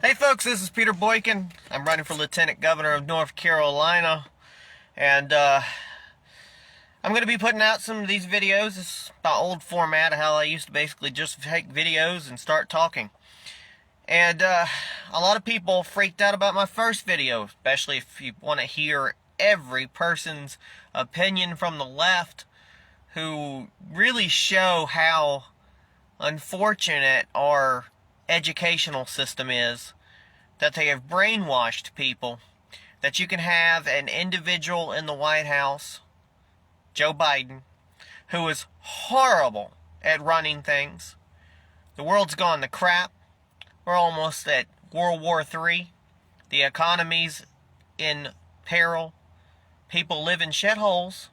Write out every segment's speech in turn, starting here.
Hey folks, this is Peter Boykin. I'm running for Lieutenant Governor of North Carolina, and I'm going to be putting out some of these videos. It's my old format of how I used to basically just take videos and start talking. And a lot of people freaked out about my first video, especially if you want to hear every person's opinion from the left who really show how unfortunate our educational system is, that they have brainwashed people, that you can have an individual in the White House, Joe Biden, who is horrible at running things. The world's gone to crap. We're almost at World War III. The economy's in peril. People live in shitholes.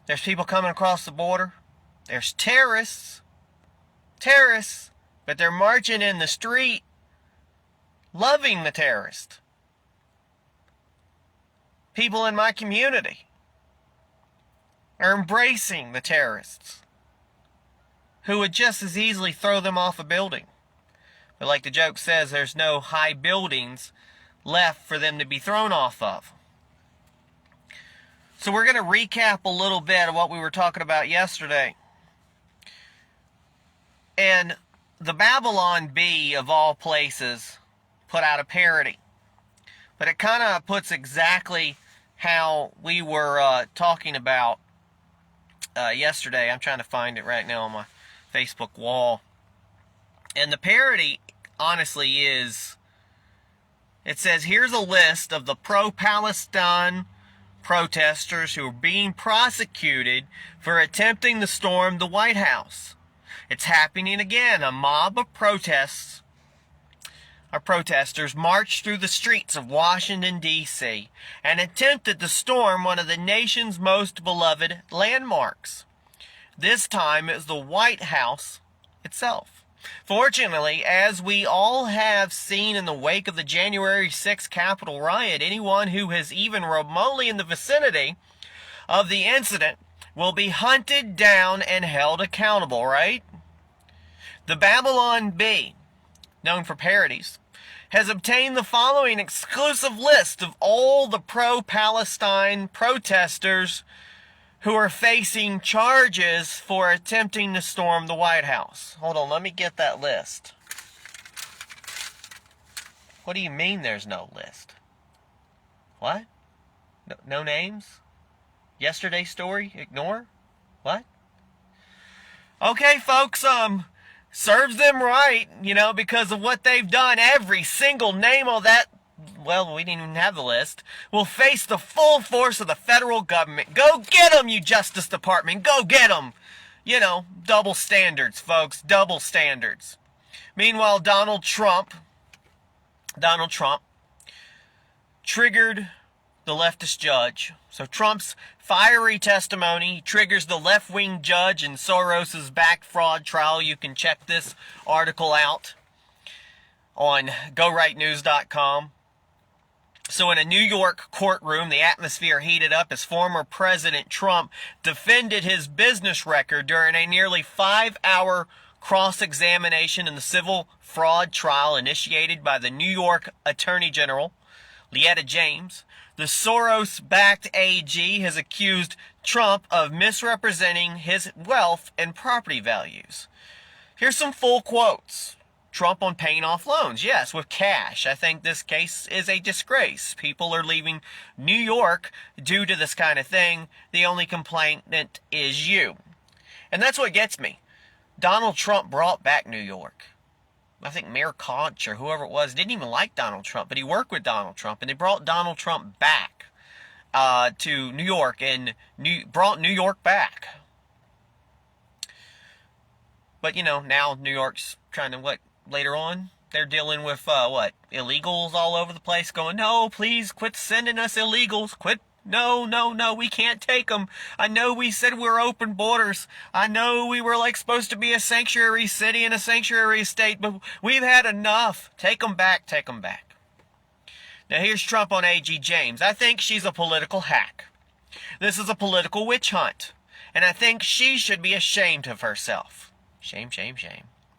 There's people coming across the border. There's terrorists, but they're marching in the street, loving the terrorist. People in my community are embracing the terrorists, who would just as easily throw them off a building. But like the joke says, there's no high buildings left for them to be thrown off of. So we're going to recap a little bit of what we were talking about yesterday. And the Babylon Bee, of all places, put out a parody. But it kind of puts exactly how we were talking about yesterday. I'm trying to find it right now on my Facebook wall. And the parody, honestly, is... It says, here's a list of the pro-Palestine protesters who are being prosecuted for attempting to storm the White House. It's happening again. A mob of protesters marched through the streets of Washington, D.C. and attempted to storm one of the nation's most beloved landmarks. This time it was the White House itself. Fortunately, as we all have seen in the wake of the January 6th Capitol riot, anyone who is even remotely in the vicinity of the incident will be hunted down and held accountable, right? The Babylon Bee, known for parodies, has obtained the following exclusive list of all the pro-Palestine protesters who are facing charges for attempting to storm the White House. Hold on, let me get that list. What do you mean there's no list? What? No names? Yesterday's story? Ignore? What? Okay, folks, serves them right, because of what they've done. Every single name of that, well, we didn't even have the list, will face the full force of the federal government. Go get them, you Justice Department. Go get them. Double standards, folks. Double standards. Meanwhile, Donald Trump triggered the leftist judge. So Trump's fiery testimony triggers the left-wing judge in Soros-Backed fraud trial. You can check this article out on GoRightNews.com. So in a New York courtroom, the atmosphere heated up as former President Trump defended his business record during a nearly 5-hour cross-examination in the civil fraud trial initiated by the New York Attorney General, Letitia James. The Soros-Backed AG has accused Trump of misrepresenting his wealth and property values. Here's some full quotes. Trump on paying off loans. Yes, with cash. I think this case is a disgrace. People are leaving New York due to this kind of thing. The only complainant is you. And that's what gets me. Donald Trump brought back New York. I think Mayor Koch or whoever it was didn't even like Donald Trump, but he worked with Donald Trump, and they brought Donald Trump back to New York and brought New York back. But, now New York's trying to, later on, they're dealing with, illegals all over the place going, no, please quit sending us illegals, quit. No, we can't take them. I know we said we're open borders. I know we were supposed to be a sanctuary city and a sanctuary state, but we've had enough. Take them back. Now here's Trump on A.G. James. I think she's a political hack. This is a political witch hunt. And I think she should be ashamed of herself. Shame.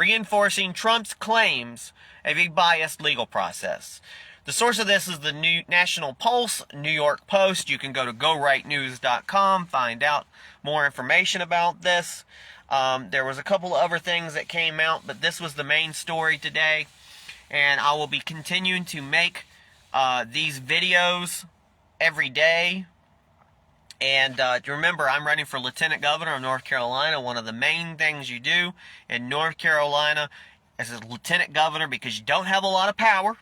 reinforcing Trump's claims of a biased legal process. The source of this is the New National Pulse, New York Post. You can go to gorightnews.com, find out more information about this. There was a couple of other things that came out, but this was the main story today. And I will be continuing to make these videos every day. And remember, I'm running for Lieutenant Governor of North Carolina. One of the main things you do in North Carolina as a Lieutenant Governor, because you don't have a lot of power.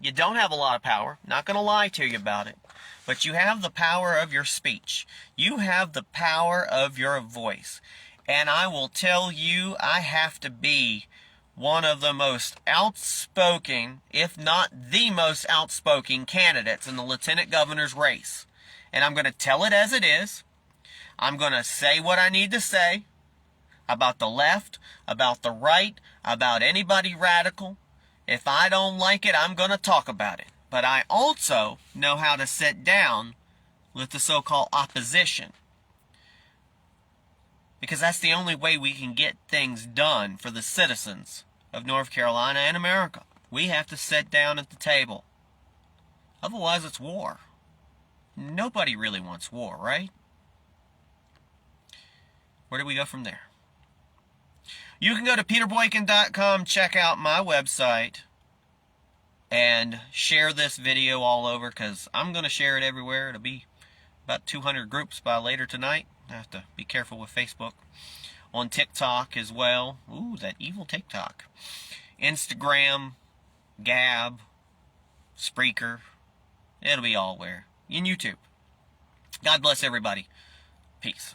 You don't have a lot of power. Not going to lie to you about it. But you have the power of your speech. You have the power of your voice. And I will tell you, I have to be one of the most outspoken, if not the most outspoken candidates in the Lieutenant Governor's race. And I'm going to tell it as it is. I'm going to say what I need to say about the left, about the right, about anybody radical. If I don't like it, I'm going to talk about it. But I also know how to sit down with the so-called opposition. Because that's the only way we can get things done for the citizens of North Carolina and America. We have to sit down at the table. Otherwise, it's war. Nobody really wants war, right? Where do we go from there? You can go to peterboykin.com, check out my website, and share this video all over, because I'm going to share it everywhere. It'll be about 200 groups by later tonight. I have to be careful with Facebook. On TikTok as well. Ooh, that evil TikTok. Instagram, Gab, Spreaker. It'll be all where. In YouTube. God bless everybody. Peace.